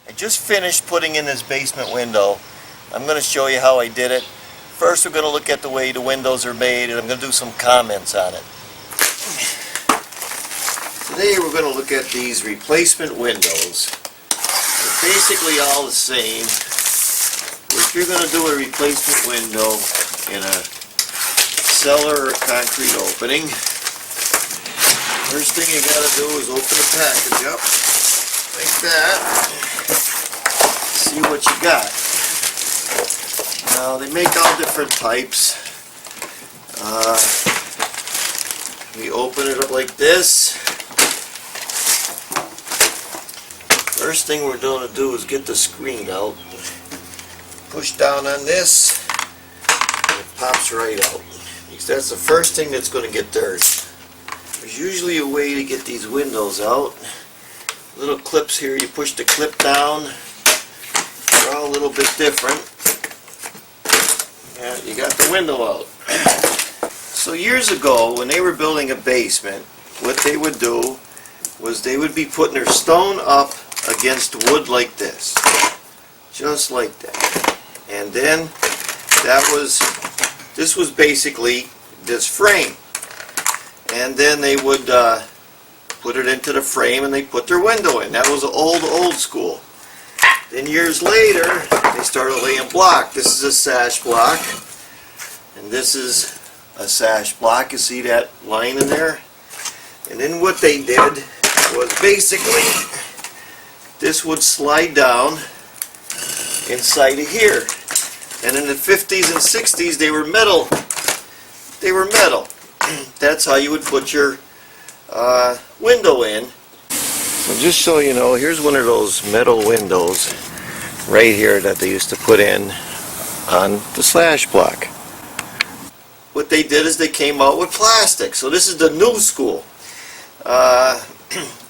I just finished putting in this basement window. I'm going to show you how I did it. First we're going to look at the way the windows are made, and I'm going to do some comments on it. Today we're going to look at these replacement windows. They're basically all the same. If you're going to do a replacement window in a cellar or concrete opening, first thing you got to do is open the package up like that. See what you got. Now they make all different types. We open it up like this. First thing we're going to do is get the screen out. Push down on this, and it pops right out. Because that's the first thing that's going to get dirty. There's usually a way to get these windows out. Little clips here, you push the clip down. They're all a little bit different. And you got the window out. So years ago, when they were building a basement, what they would do was they would be putting their stone up against wood like this. Just like that. And then this was basically this frame. And then they would put it into the frame and they put their window in. That was old school. Then years later, they started laying block. This is a sash block, and this is a sash block. You see that line in there? And then what they did was basically, this would slide down inside of here. And in the 50s and 60s, they were metal. They were metal. That's how you would put your window in. So just so you know, here's one of those metal windows right here that they used to put in on the slash block. What they did is they came out with plastic. So this is the new school.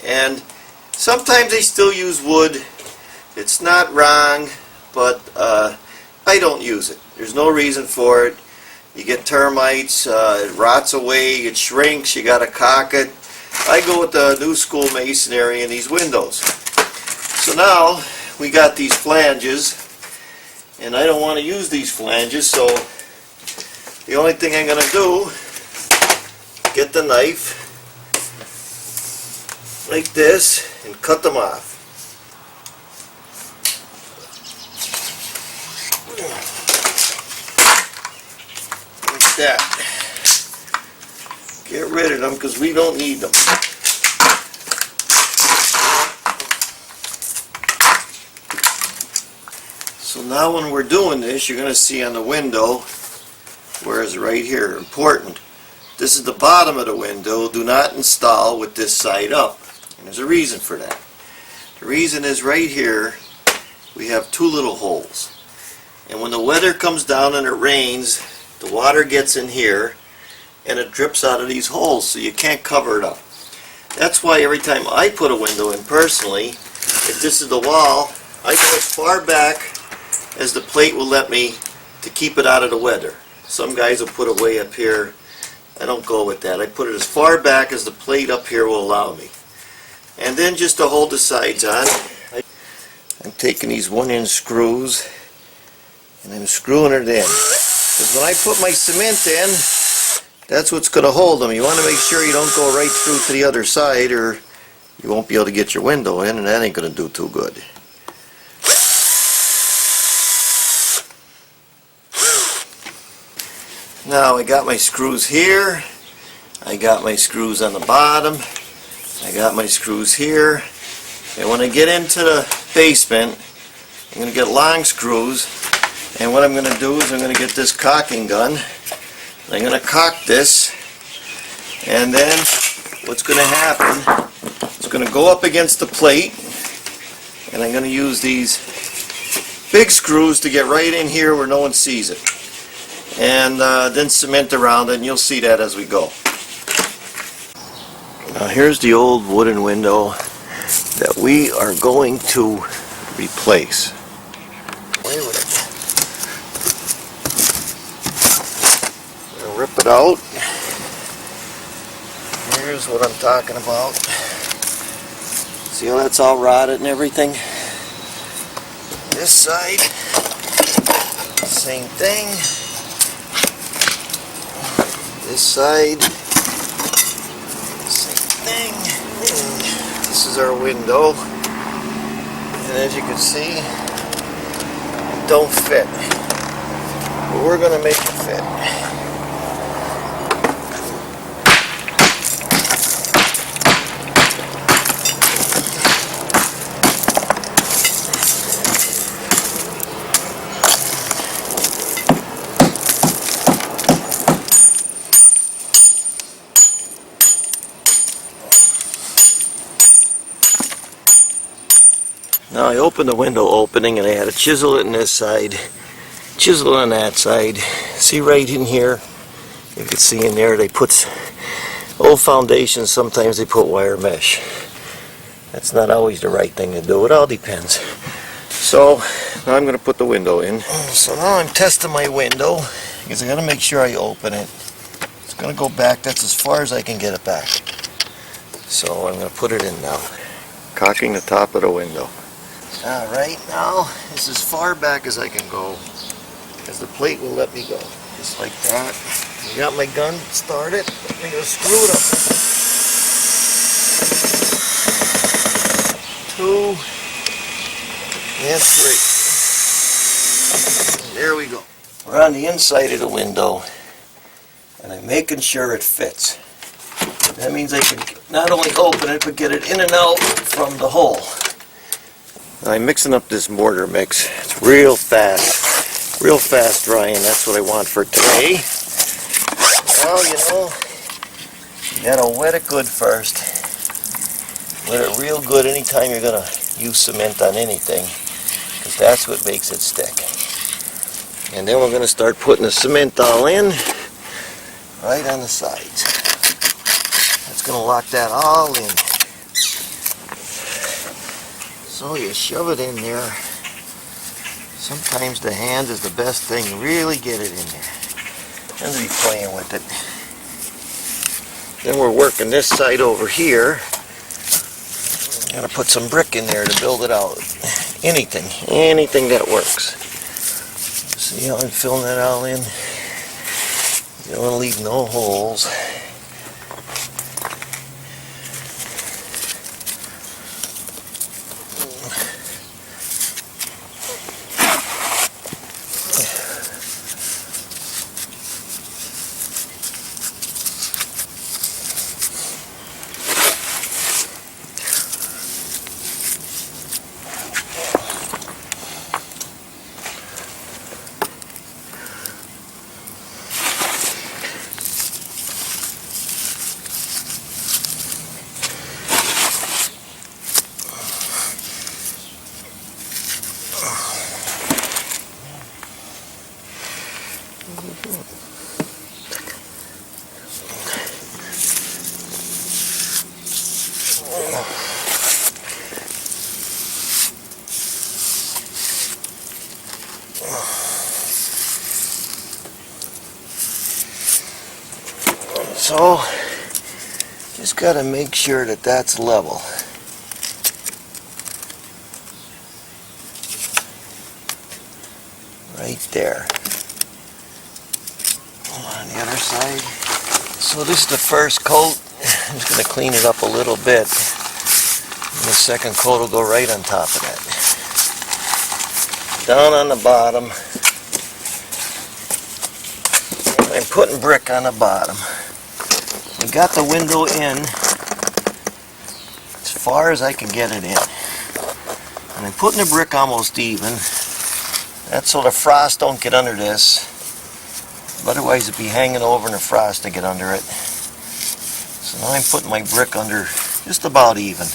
And sometimes they still use wood. It's not wrong, but I don't use it. There's no reason for it. You get termites, it rots away, it shrinks, you gotta caulk it. I go with the new school masonry in these windows. So now we got these flanges, and I don't want to use these flanges, so the only thing I'm going to do, get the knife like this and cut them off. Like that. Get rid of them because we don't need them. So now when we're doing this, you're going to see on the window, where is it right here, important. This is the bottom of the window. Do not install with this side up. And there's a reason for that. The reason is right here, we have two little holes. And when the weather comes down and it rains, the water gets in here and it drips out of these holes, so you can't cover it up. That's why every time I put a window in personally, if this is the wall, I go as far back as the plate will let me to keep it out of the weather. Some guys will put it way up here. I don't go with that. I put it as far back as the plate up here will allow me. And then just to hold the sides on, I'm taking these 1-inch screws and I'm screwing it in. Because when I put my cement in, that's what's going to hold them. You want to make sure you don't go right through to the other side, or you won't be able to get your window in, and that ain't going to do too good. Now I got my screws here. I got my screws on the bottom. I got my screws here. And when I get into the basement, I'm going to get long screws. And what I'm going to do is I'm going to get this caulking gun. I'm going to caulk this, and then what's going to happen, it's going to go up against the plate, and I'm going to use these big screws to get right in here where no one sees it, and then cement around it, and you'll see that as we go. Now here's the old wooden window that we are going to replace. Away with it. Rip it out. Here's what I'm talking about. See how that's all rotted and everything? This side, same thing. This side, same thing. And this is our window. And as you can see, it don't fit. But we're going to make it fit. Now I opened the window opening and I had to chisel it on this side, chisel it on that side. See right in here, you can see in there they put old foundations, sometimes they put wire mesh. That's not always the right thing to do, it all depends. So now I'm going to put the window in. So now I'm testing my window because I got to make sure I open it. It's going to go back, that's as far as I can get it back. So I'm going to put it in now. Cocking the top of the window. Alright, now this is as far back as I can go, because the plate will let me go. Just like that. I got my gun started. I'm going to screw it up. 2 and 3. And there we go. We're on the inside of the window, and I'm making sure it fits. That means I can not only open it, but get it in and out from the hole. I'm mixing up this mortar mix. It's real fast drying. That's what I want for today. Well, you know, you gotta wet it good first. Wet it real good anytime you're gonna use cement on anything, because that's what makes it stick. And then we're gonna start putting the cement all in, right on the sides. That's gonna lock that all in. So you shove it in there. Sometimes the hand is the best thing to really get it in there. And be playing with it. Then we're working this side over here. Gotta put some brick in there to build it out. Anything that works. See how I'm filling it all in? You don't want to leave no holes. So, just got to make sure that that's level. Right there. On the other side. So this is the first coat. I'm just going to clean it up a little bit. And the second coat will go right on top of that. Down on the bottom. I'm putting brick on the bottom. We got the window in as far as I can get it in. And I'm putting the brick almost even. That's so the frost don't get under this. Otherwise it'd be hanging over and the frost to get under it. So now I'm putting my brick under just about even.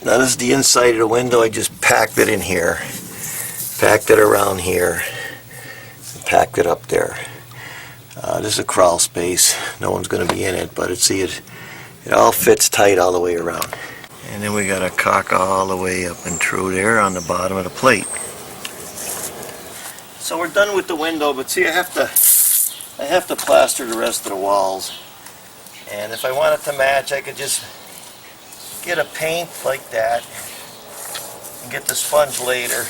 Now this is the inside of the window. I just packed it in here, packed it around here, and packed it up there. This is a crawl space. No one's going to be in it, but it all fits tight all the way around. And then we got a caulk all the way up and through there on the bottom of the plate. So we're done with the window, but see, I have to plaster the rest of the walls. And if I want it to match, I could just get a paint like that and get the sponge later.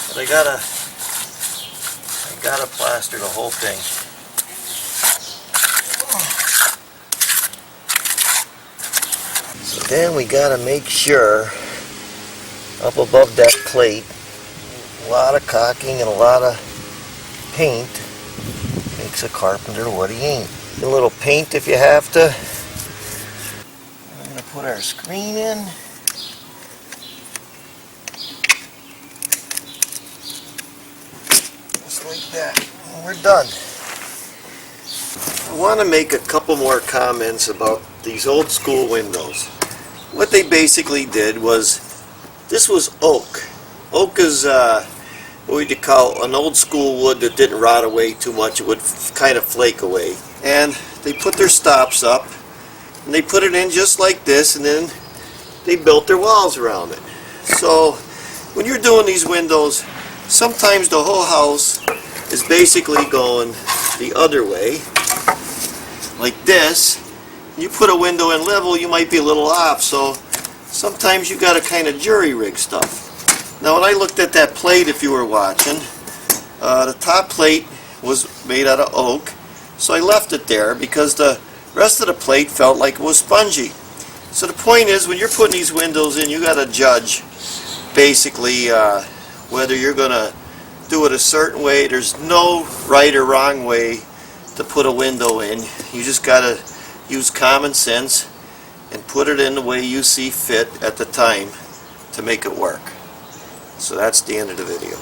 But I gotta plaster the whole thing. So then we gotta make sure up above that plate, a lot of caulking and a lot of paint makes a carpenter what he ain't. A little paint if you have to. We're going to put our screen in. Just like that. And we're done. I want to make a couple more comments about these old school windows. What they basically did was, this was oak. Oak is what we'd call an old school wood that didn't rot away too much. It would kind of flake away. And they put their stops up, and they put it in just like this, and then they built their walls around it. So when you're doing these windows, sometimes the whole house is basically going the other way, like this. You put a window in level, you might be a little off, so sometimes you got to kind of jury rig stuff. Now when I looked at that plate, if you were watching, the top plate was made out of oak. So I left it there because the rest of the plate felt like it was spongy. So the point is, when you're putting these windows in, you got to judge basically whether you're going to do it a certain way. There's no right or wrong way to put a window in. You just got to use common sense and put it in the way you see fit at the time to make it work. So that's the end of the video.